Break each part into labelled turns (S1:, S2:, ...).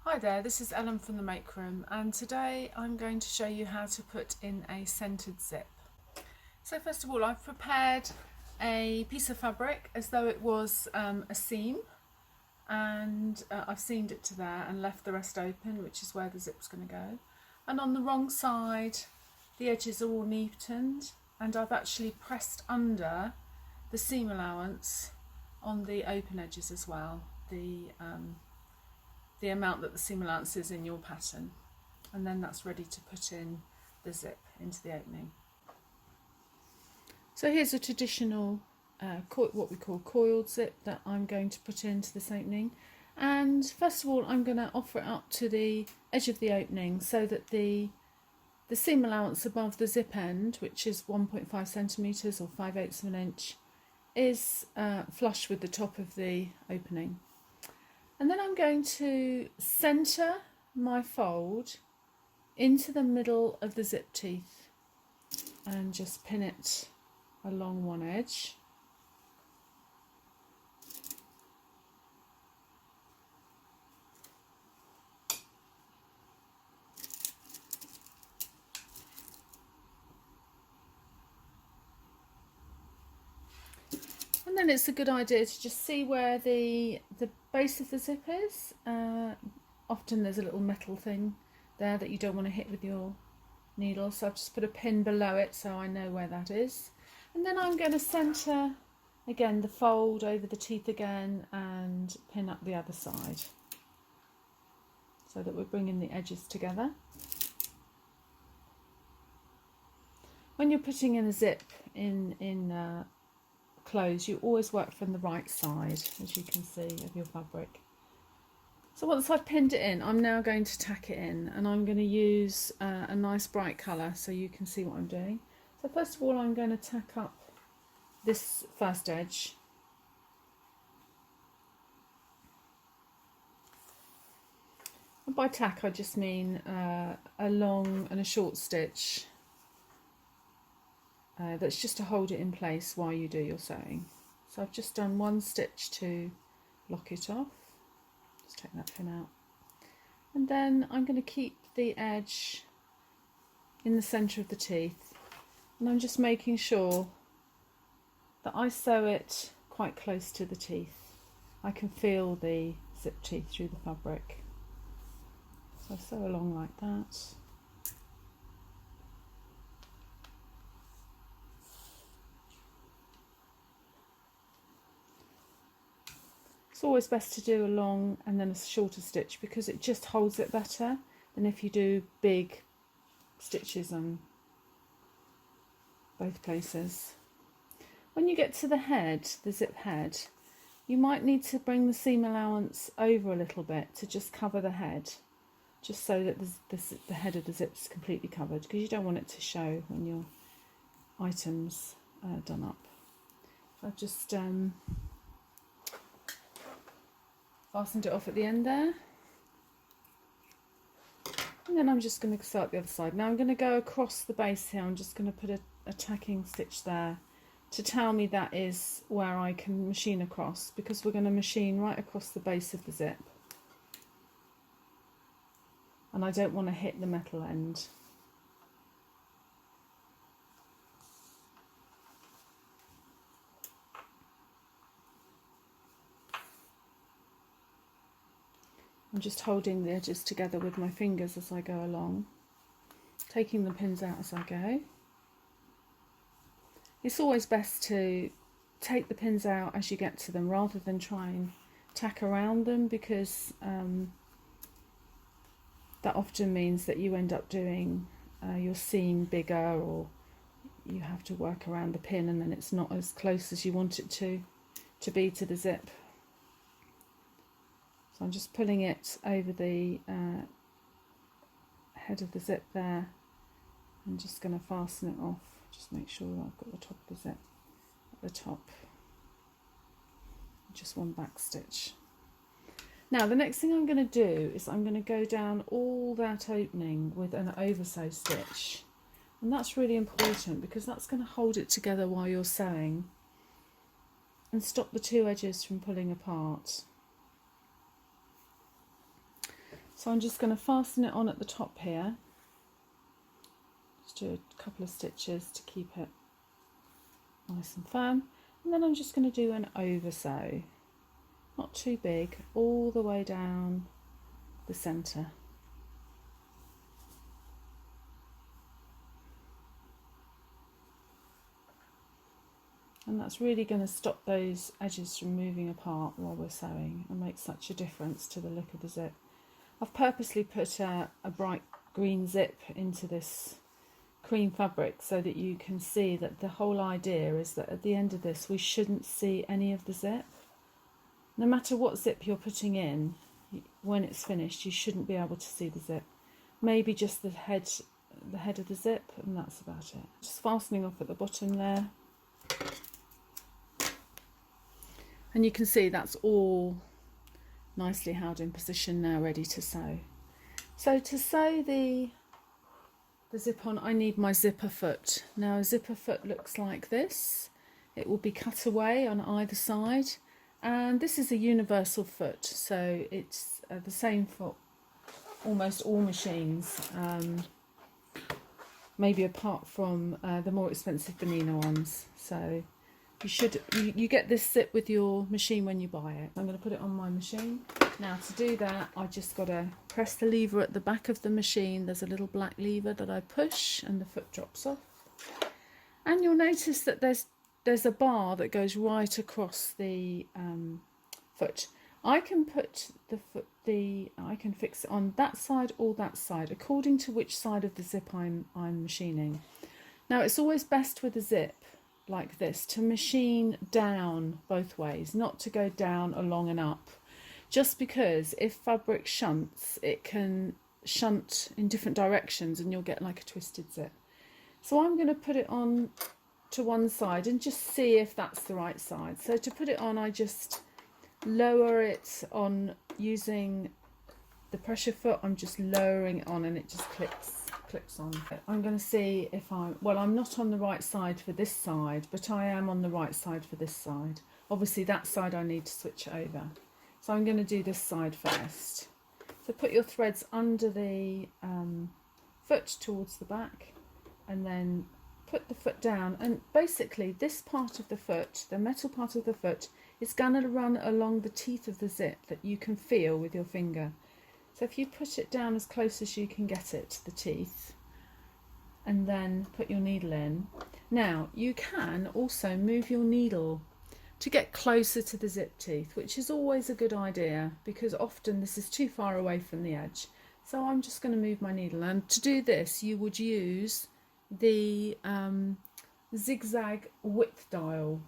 S1: Hi there, this is Ellen from the Make Room, and today I'm going to show you how to put in a centered zip. So first of all, I've prepared a piece of fabric as though it was a seam, and I've seamed it to there and left the rest open, which is where the zip's going to go. And on the wrong side the edges are all neatened, and I've actually pressed under the seam allowance on the open edges as well, the amount that the seam allowance is in your pattern, and then that's ready to put in the zip into the opening. So here's a traditional what we call coiled zip that I'm going to put into this opening, and first of all I'm going to offer it up to the edge of the opening so that the seam allowance above the zip end, which is 1.5 centimetres or 5/8 of an inch, is flush with the top of the opening. And then I'm going to centre my fold into the middle of the zip teeth and just pin it along one edge. And then it's a good idea to just see where the base of the zip is. Often there's a little metal thing there that you don't want to hit with your needle, so I've just put a pin below it so I know where that is. And then I'm going to centre again the fold over the teeth again and pin up the other side so that we're bringing the edges together. When you're putting in a zip in clothes, you always work from the right side, as you can see, of your fabric. So once I've pinned it in, I'm now going to tack it in, and I'm going to use a nice bright colour so you can see what I'm doing. So first of all I'm going to tack up this first edge. And by tack I just mean a long and a short stitch. That's just to hold it in place while you do your sewing. So I've just done one stitch to lock it off. Just take that pin out. And then I'm going to keep the edge in the centre of the teeth. And I'm just making sure that I sew it quite close to the teeth. I can feel the zip teeth through the fabric. So I sew along like that. It's always best to do a long and then a shorter stitch because it just holds it better than if you do big stitches on both places. When you get to the head, the zip head, you might need to bring the seam allowance over a little bit to just cover the head, just so that the head of the zip is completely covered, because you don't want it to show when your items are done up. So I've just fastened it off at the end there, and then I'm just going to start the other side. Now I'm going to go across the base here. I'm just going to put a tacking stitch there to tell me that is where I can machine across, because we're going to machine right across the base of the zip, and I don't want to hit the metal end. I'm just holding the edges together with my fingers as I go along, taking the pins out as I go. It's always best to take the pins out as you get to them rather than try and tack around them, because that often means that you end up doing your seam bigger, or you have to work around the pin and then it's not as close as you want it to be to the zip. So I'm just pulling it over the head of the zip there and just going to fasten it off. Just make sure that I've got the top of the zip at the top. Just one back stitch. Now the next thing I'm going to do is I'm going to go down all that opening with an oversew stitch, and that's really important because that's going to hold it together while you're sewing and stop the two edges from pulling apart. So I'm just going to fasten it on at the top here. Just do a couple of stitches to keep it nice and firm. And then I'm just going to do an over sew, not too big, all the way down the centre. And that's really going to stop those edges from moving apart while we're sewing and make such a difference to the look of the zip. I've purposely put a bright green zip into this cream fabric so that you can see that the whole idea is that at the end of this we shouldn't see any of the zip. No matter what zip you're putting in, when it's finished you shouldn't be able to see the zip. Maybe just the head of the zip, and that's about it. Just fastening off at the bottom there. And you can see that's all nicely held in position now, ready to sew. So to sew the zip on, I need my zipper foot. Now a zipper foot looks like this. It will be cut away on either side, and this is a universal foot, so it's the same for almost all machines, maybe apart from the more expensive Bonina ones. So you get this zip with your machine when you buy it. I'm going to put it on my machine. Now to do that, I just got to press the lever at the back of the machine. There's a little black lever that I push and the foot drops off. And you'll notice that there's a bar that goes right across the foot. I can put I can fix it on that side or that side according to which side of the zip I'm machining. Now it's always best with a zip like this to machine down both ways, not to go down, along and up, just because if fabric shunts, it can shunt in different directions and you'll get like a twisted zip. So I'm going to put it on to one side and just see if that's the right side. So to put it on, I just lower it on using the pressure foot. I'm just lowering it on and it just clips on. I'm going to see if I'm not on the right side for this side, but I am on the right side for this side. Obviously that side I need to switch over. So I'm going to do this side first. So put your threads under the foot towards the back and then put the foot down, and basically this part of the foot, the metal part of the foot, is going to run along the teeth of the zip that you can feel with your finger. So if you put it down as close as you can get it to the teeth and then put your needle in. Now you can also move your needle to get closer to the zip teeth, which is always a good idea because often this is too far away from the edge. So I'm just going to move my needle, and to do this you would use the zigzag width dial.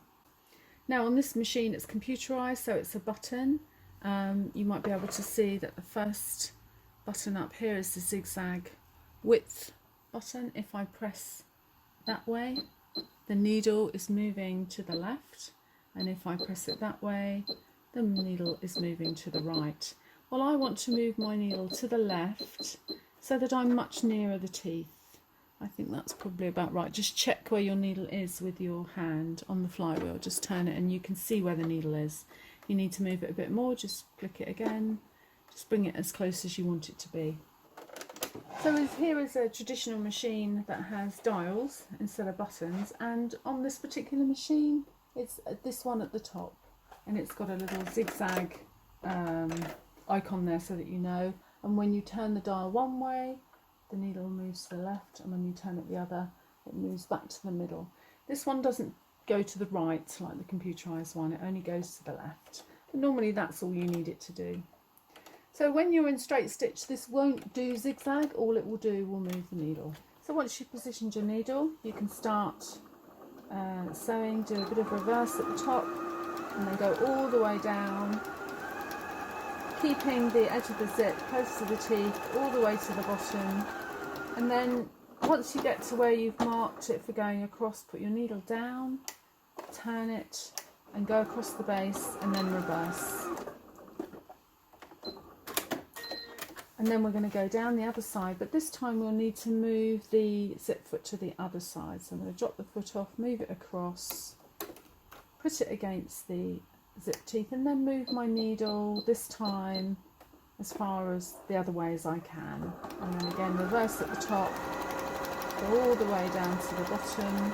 S1: Now on this machine it's computerized, so it's a button. You might be able to see that the first button up here is the zigzag width button. If I press that way, the needle is moving to the left, and if I press it that way, the needle is moving to the right. Well, I want to move my needle to the left so that I'm much nearer the teeth. I think that's probably about right. Just check where your needle is with your hand on the flywheel. Just turn it and you can see where the needle is. You need to move it a bit more, just click it again. Just bring it as close as you want it to be. So here is a traditional machine that has dials instead of buttons, and on this particular machine it's this one at the top, and it's got a little zigzag icon there so that you know, and when you turn the dial one way the needle moves to the left, and when you turn it the other it moves back to the middle. This one doesn't go to the right like the computerized one, it only goes to the left, but normally that's all you need it to do. So when you're in straight stitch, this won't do zigzag, all it will do will move the needle. So once you've positioned your needle, you can start sewing, do a bit of reverse at the top and then go all the way down, keeping the edge of the zip close to the teeth all the way to the bottom. And then once you get to where you've marked it for going across, put your needle down, turn it and go across the base and then reverse. And then we're going to go down the other side, but this time we'll need to move the zip foot to the other side. So I'm going to drop the foot off, move it across, put it against the zip teeth, and then move my needle this time as far as the other way as I can, and then again reverse at the top, go all the way down to the bottom,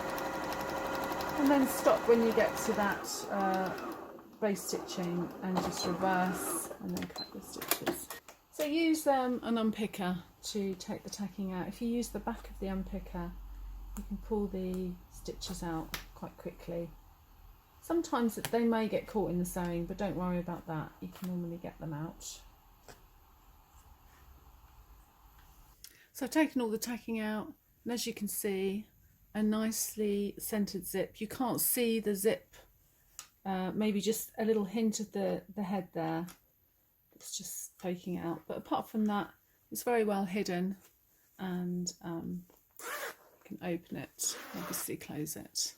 S1: and then stop when you get to that base stitching and just reverse and then cut the stitches. So use an unpicker to take the tacking out. If you use the back of the unpicker, you can pull the stitches out quite quickly. Sometimes they may get caught in the sewing, but don't worry about that, you can normally get them out. So I've taken all the tacking out, and as you can see, a nicely centered zip. You can't see the zip, maybe just a little hint of the head there. It's just poking out, but apart from that, it's very well hidden, and you can open it, obviously close it.